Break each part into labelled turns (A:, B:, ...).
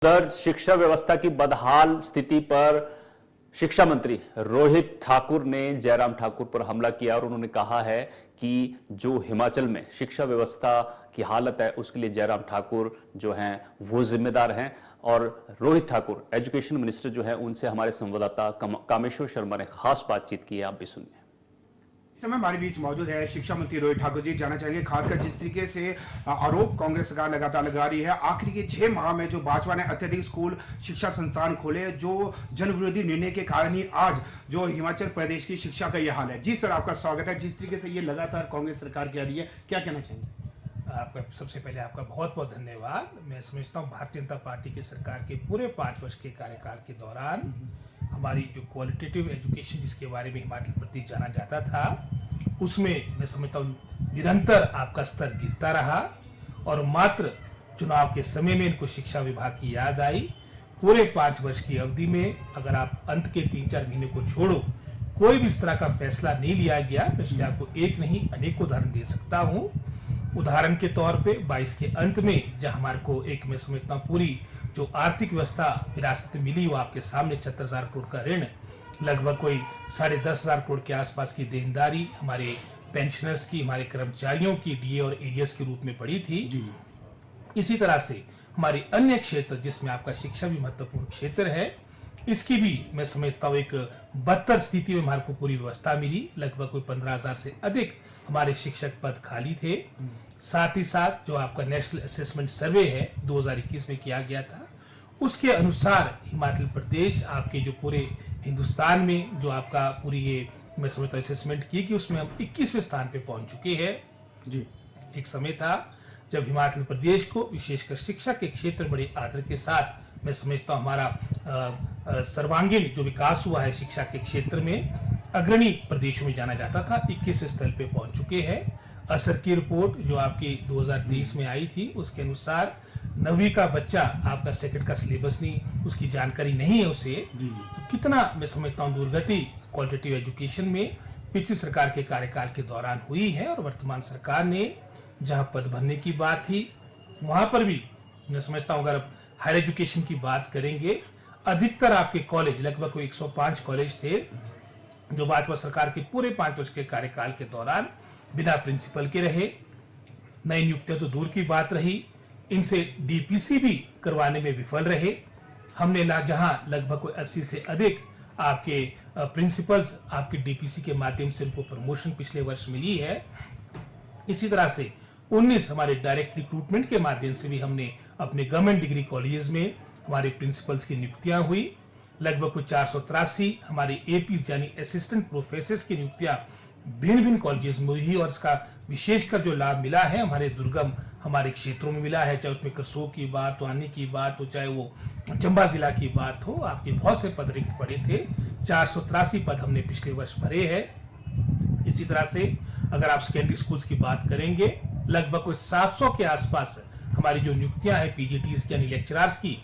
A: उधर शिक्षा व्यवस्था की बदहाल स्थिति पर शिक्षा मंत्री रोहित ठाकुर ने जयराम ठाकुर पर हमला किया और उन्होंने कहा है कि जो हिमाचल में शिक्षा व्यवस्था की हालत है उसके लिए जयराम ठाकुर जो हैं वो जिम्मेदार हैं। और रोहित ठाकुर एजुकेशन मिनिस्टर जो है उनसे हमारे संवाददाता कामेश्वर शर्मा ने खास बातचीत की है, आप भी सुनिए।
B: इस समय हमारे बीच मौजूद है शिक्षा मंत्री रोहित ठाकुर जी। जानना चाहेंगे खासकर जिस तरीके से आरोप कांग्रेस सरकार लगातार लगा रही है, आखिर के 6 माह में जो भाजपा ने अत्यधिक स्कूल शिक्षा संस्थान खोले, जो जन विरोधी निर्णय के कारण ही आज जो हिमाचल प्रदेश की शिक्षा का यह हाल है। जी सर, आपका स्वागत है। जिस तरीके से ये लगातार कांग्रेस सरकार कह रही है, क्या कहना चाहेंगे?
C: आपका सबसे पहले आपका बहुत बहुत धन्यवाद। मैं समझता हूँ भारतीय जनता पार्टी की सरकार के पूरे 5 वर्ष के कार्यकाल के दौरान हमारी जो क्वालिटेटिव एजुकेशन जिसके बारे में हिमाचल प्रदेश जाना जाता था, उसमें मैं समझता हूँ निरंतर आपका स्तर गिरता रहा और मात्र चुनाव के समय में इनको शिक्षा विभाग की याद आई। पूरे 5 वर्ष की अवधि में अगर आप अंत के 3-4 महीने को छोड़ो, कोई भी इस तरह का फैसला नहीं लिया गया। मैं उसके आपको एक नहीं अनेक उदाहरण दे सकता हूँ। उदाहरण के तौर पे 22 के अंत में जहां हमारे को एक मैं समझता हूँ पूरी जो आर्थिक व्यवस्था विरासत मिली वो आपके सामने 76,000 करोड़ का ऋण, लगभग कोई 10,500 करोड़ के आसपास की देनदारी हमारे पेंशनर्स की, हमारे कर्मचारियों की डीए और एरियर्स के रूप में पड़ी थी। इसी तरह से हमारे अन्य क्षेत्र जिसमें आपका शिक्षा भी महत्वपूर्ण क्षेत्र है, इसकी भी मैं समझता हूँ एक बदतर स्थिति में हमारे को पूरी व्यवस्था मिली। लगभग कोई 15,000 से अधिक हमारे शिक्षक पद खाली थे। साथ ही साथ जो आपका नेशनल असेसमेंट सर्वे है 2021 में किया गया था, उसके अनुसार हिमाचल प्रदेश आपके जो पूरे हिंदुस्तान में जो आपका पूरी ये मैं समझता हूँ असेसमेंट की कि उसमें हम 21वें स्थान पे पहुंच चुके हैं।
B: जी,
C: एक समय था जब हिमाचल प्रदेश को विशेषकर शिक्षा के क्षेत्र में बड़े आदर के साथ मैं समझता हूँ हमारा सर्वांगीण जो विकास हुआ है शिक्षा के क्षेत्र में अग्रणी प्रदेशों में जाना जाता था। 21वें स्थल पे पहुंच चुके हैं। असर की रिपोर्ट जो आपकी 2023 में आई थी उसके अनुसार 9वीं का बच्चा आपका सेकंड का सिलेबस नहीं, उसकी जानकारी नहीं है उसे, तो कितना मैं समझता हूँ दुर्गति क्वालिटेटिव एजुकेशन में पिछली सरकार के कार्यकाल के दौरान हुई है। और वर्तमान सरकार ने जहाँ पद भरने की बात थी वहां पर भी मैं समझता हूँ अगर आप हायर एजुकेशन की बात करेंगे, अधिकतर आपके कॉलेज लगभग 105 कॉलेज थे जो भाजपा सरकार के पूरे 5 वर्ष के कार्यकाल के दौरान बिना प्रिंसिपल के रहे। नई नियुक्तियां तो दूर की बात रही, इनसे डीपीसी भी करवाने में विफल रहे। हमने जहां लगभग कोई 80 से अधिक आपके प्रिंसिपल्स आपके डीपीसी के माध्यम से उनको प्रमोशन पिछले वर्ष मिली है। इसी तरह से 19 हमारे डायरेक्ट रिक्रूटमेंट के माध्यम से भी हमने अपने गवर्नमेंट डिग्री कॉलेजेस में हमारे प्रिंसिपल्स की नियुक्तियां हुई। लगभग कुछ 483 हमारे एपीज यानी असिस्टेंट प्रोफेसर्स की नियुक्तियां भिन्न भिन्न कॉलेजेस में हुई और इसका विशेषकर जो लाभ मिला है हमारे दुर्गम हमारे क्षेत्रों में मिला है, चाहे उसमें करसोग की बात हो, आनी की बात हो, चाहे वो चंबा जिला की बात हो। आपके बहुत से पद रिक्त पड़े थे, 483 पद हमने पिछले वर्ष भरे हैं। इसी तरह से अगर आप सेकेंडरी स्कूल्स की बात करेंगे, लगभग कोई 700 के आसपास हमारी जो नियुक्तियां हैं पीजीटीज यानी लेक्चरर्स की,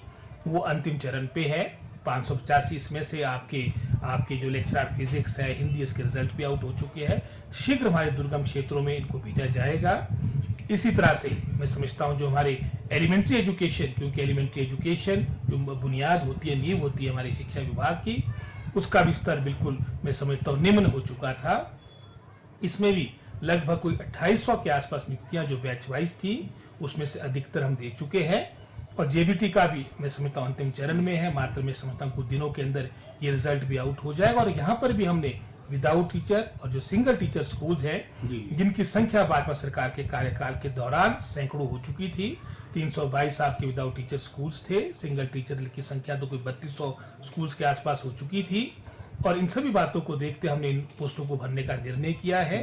C: वो अंतिम चरण पे है। 585 इसमें से आपके जो लेक्चरर फिजिक्स है, हिंदी, इसके रिजल्ट भी आउट हो चुके हैं। शीघ्र हमारे दुर्गम क्षेत्रों में इनको भेजा जाएगा। इसी तरह से मैं समझता हूँ जो हमारे एलिमेंट्री एजुकेशन, क्योंकि एलिमेंट्री एजुकेशन जो बुनियाद होती है, नींव होती है हमारे शिक्षा विभाग की, उसका भी स्तर बिल्कुल मैं समझता हूँ निम्न हो चुका था। इसमें भी लगभग कोई 2800 के आसपास नियुक्तियां जो बैच वाइज थी उसमें से अधिकतर हम दे चुके हैं। और जेबीटी का भी मैं समझता हूँ अंतिम चरण में है, मात्र मैं समझता हूँ कुछ दिनों के अंदर ये रिजल्ट भी आउट हो जाएगा। और यहाँ पर भी हमने विदाउट टीचर और जो सिंगल टीचर स्कूल्स हैं जिनकी संख्या भाजपा सरकार के कार्यकाल के दौरान सैकड़ों हो चुकी थी, 322 आपके विदाउट टीचर स्कूल्स थे। सिंगल टीचर की संख्या तो कोई 3200 स्कूल्स के आसपास हो चुकी थी। और इन सभी बातों को देखते हमने इन पोस्टों को भरने का निर्णय किया है।